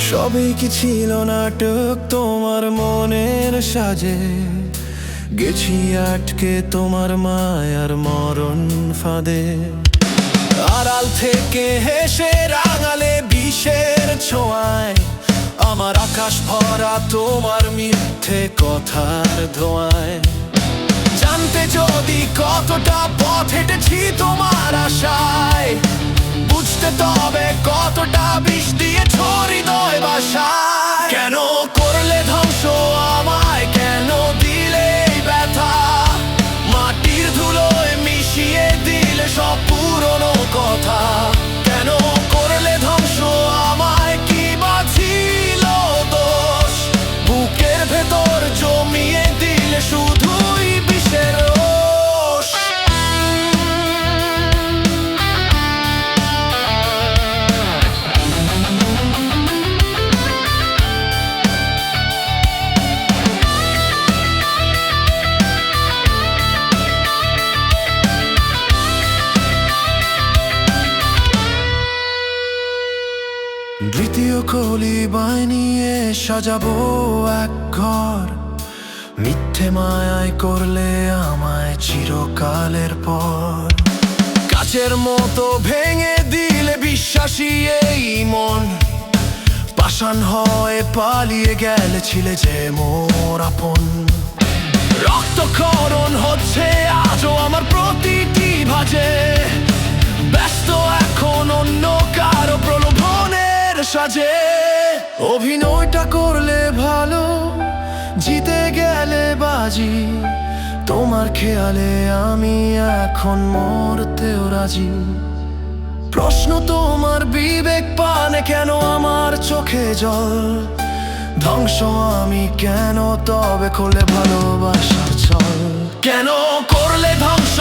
সবই কি ছিল নাটক তোমার মনের সাজে? গেছি আটকে তোমার মায়ার মরণ ফাঁদে। আড়াল থেকে হেসে রাঙালে বিষের ছোঁয়ায়, আমার আকাশ ভরা তোমার মিথ্যে কথার ধোঁয়ায়। জানতে যদি কতটা পথ হেঁটেছি তোমার আশায়, বুঝতে তবে কতটা বিষ দিয়েছ হৃদয় বাসায়। কেন করলে ধ্বংস আমায়, কেন দিলে এই ব্যথা? মাটির ধুলোয় মিশিয়ে দিলে সব পুরনো কথা। কেন করলে ধ্বংস আমায়, কি বাঁচিল দোষ? বুকের ভেতর জমিয়ে দিলে শুধুই বিষের রোষ। দ্বিতীয় কলি বানিয়ে সাজাবো এক ঘর, মিথ্যে মায়ায় করলে আমায় চিরকালের পর। কাচের মতো ভেঙে দিলে বিশ্বাসী এই মন, পাষাণ হয়ে পালিয়ে গেলে ছিলে যে মোর আপন। রক্তক্ষরণ হচ্ছে আজও আমার প্রতিটি ভাঁজে, ব্যস্ত এখন অন্য কারো প্রলোভনের সাজে। অভিনয়টা করলে ভালো, জিতে গেলে বাজি, তোমার খেয়ালে আমি এখন মরতেও রাজি। প্রশ্ন তোমার বিবেক পানে, কেন আমার চোখে জল? ধ্বংস আমি কেন, তবে করলে ভালোবাসার ছল? কেন করলে ধ্বংস